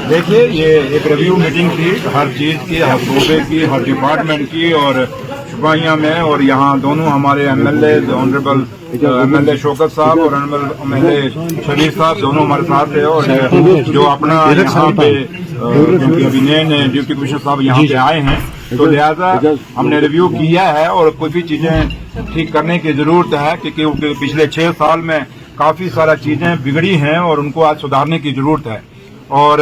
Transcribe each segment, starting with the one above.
देखिए, ये एक रिव्यू मीटिंग थी हर चीज़ की, हर सूबे की, हर डिपार्टमेंट की और शुपाइयाँ में, और यहाँ दोनों हमारे एमएलए ऑनरेबल एमएलए शौकत साहब और एमएलए शबीर साहब दोनों हमारे साथ है। और जो अपना यहाँ पे क्योंकि अभी नए डिप्टी कमिश्नर साहब यहाँ पे आए हैं, तो लिहाजा हमने रिव्यू किया है और कुछ भी चीज़ें ठीक करने की ज़रूरत है, क्योंकि पिछले 6 साल में काफ़ी सारा चीज़ें बिगड़ी हैं और उनको आज सुधारने की ज़रूरत है। और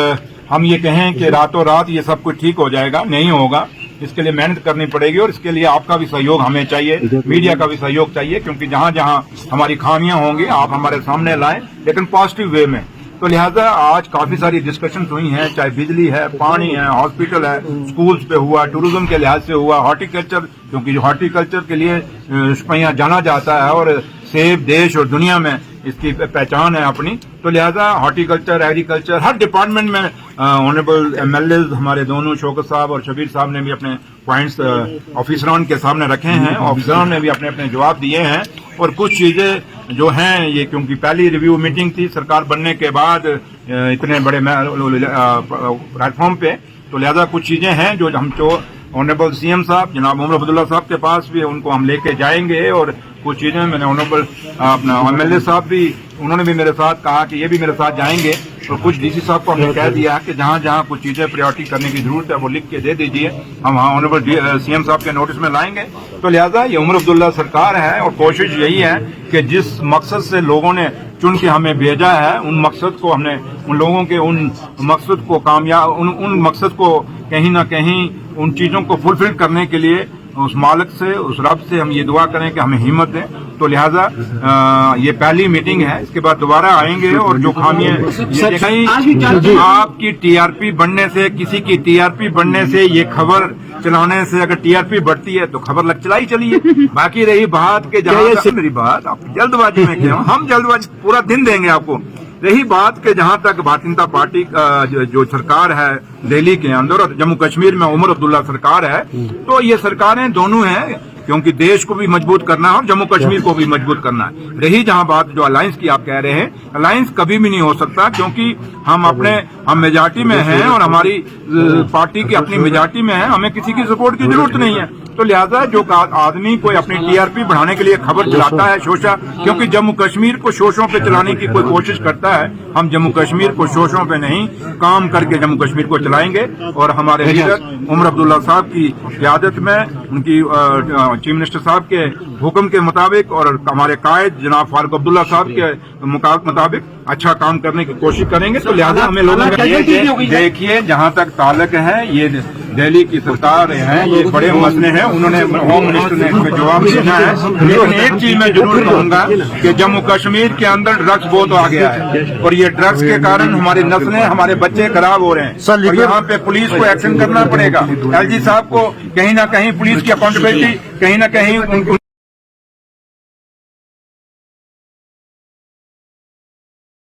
हम ये कहें कि रातों रात ये सब कुछ ठीक हो जाएगा, नहीं होगा। इसके लिए मेहनत करनी पड़ेगी और इसके लिए आपका भी सहयोग हमें चाहिए, मीडिया का भी सहयोग चाहिए, क्योंकि जहाँ जहाँ हमारी खामियां होंगी आप हमारे सामने लाएं, लेकिन पॉजिटिव वे में। तो लिहाजा आज काफी सारी डिस्कशन हुई हैं, चाहे बिजली है, पानी है, हॉस्पिटल है, स्कूल्स पे हुआ, टूरिज्म के लिहाज से हुआ, हॉर्टिकल्चर, क्योंकि हॉर्टिकल्चर के लिए शुपैया जाना जाता है और सेब देश और दुनिया में इसकी पहचान है अपनी। तो लिहाजा हॉर्टिकल्चर, एग्रीकल्चर, हर डिपार्टमेंट में ऑनरेबल एमएलए हमारे दोनों शौकत साहब और शबीर साहब ने भी अपने पॉइंट्स ऑफिसरान के सामने रखे हैं, ऑफिसरान ने भी अपने अपने जवाब दिए हैं। और कुछ चीजें जो हैं ये, क्योंकि पहली रिव्यू मीटिंग थी सरकार बनने के बाद इतने बड़े प्लेटफॉर्म पे, तो लिहाजा कुछ चीजें हैं जो हम ऑनरेबल सीएम साहब जनाब उमर अब्दुल्ला साहब के पास भी उनको हम लेके जाएंगे। और कुछ चीजें मैंने ऑनरेबल अपना एमएलए साहब भी, उन्होंने भी मेरे साथ कहा कि ये भी मेरे साथ जाएंगे। और कुछ डीसी साहब को हमने कह दिया कि जहाँ जहाँ कुछ चीजें प्रायोरिटी करने की जरूरत है वो लिख के दे दीजिए, हम ऑनरेबल सीएम साहब के नोटिस में लाएंगे। तो लिहाजा ये उमर अब्दुल्ला सरकार है और कोशिश यही है कि जिस मकसद से लोगों ने चुन के हमें भेजा है, उन मकसद को हमने, उन लोगों के उन मकसद को कामयाब, उन मकसद को कहीं ना कहीं उन चीजों को फुलफिल करने के लिए उस मालिक से, उस रब से हम ये दुआ करें कि हमें हिम्मत दें। तो लिहाजा ये पहली मीटिंग है, इसके बाद दोबारा आएंगे और जो खामियां आपकी टीआरपी बढ़ने से, किसी की टीआरपी बढ़ने से, ये खबर चलाने से अगर टीआरपी बढ़ती है तो खबर चलाई चलिए। बाकी रही बात के जहाँ से मेरी बात आप जल्दबाजी में क्यों, हम जल्दबाजी पूरा दिन देंगे आपको। रही बात के जहां तक भारतीय जनता पार्टी जो सरकार है दिल्ली के अंदर और जम्मू कश्मीर में उमर अब्दुल्ला सरकार है, तो ये सरकारें दोनों हैं, क्योंकि देश को भी मजबूत करना है और जम्मू कश्मीर को भी मजबूत करना है। रही जहां बात जो अलायंस की आप कह रहे हैं, अलायंस कभी भी नहीं हो सकता, क्योंकि हम मेजॉरिटी में हैं और हमारी पार्टी की अपनी मेजॉरिटी में है, हमें किसी की सपोर्ट की जरूरत नहीं है। तो लिहाजा जो आदमी कोई अपनी टीआरपी बढ़ाने के लिए खबर चलाता है शोषा, क्योंकि जम्मू कश्मीर को शोषों पे चलाने की कोई कोशिश करता है, हम जम्मू कश्मीर को शोषों पे नहीं, काम करके जम्मू कश्मीर को चलाएंगे। और हमारे लीडर उमर अब्दुल्ला साहब की क़यादत में, उनकी चीफ मिनिस्टर साहब के हुक्म के मुताबिक और हमारे कायद जनाब फारूक अब्दुल्ला साहब के मुताबिक अच्छा काम करने की कोशिश करेंगे। तो लिहाजा हमें लोगों को देखिए, जहाँ तक ताल्लुक है ये दिल्ली की सरकार है, ये बड़े मसले हैं, उन्होंने होम मिनिस्टर ने इसमें जवाब देना है। लेकिन एक चीज मैं जरूर कहूंगा कि जम्मू कश्मीर के अंदर ड्रग्स बहुत आ गया है और ये ड्रग्स के कारण हमारी नस्लें, हमारे बच्चे खराब हो रहे हैं और यहाँ पे पुलिस को एक्शन करना पड़ेगा। एलजी साहब को कहीं ना कहीं पुलिस की अकाउंटेबिलिटी कहीं ना कहीं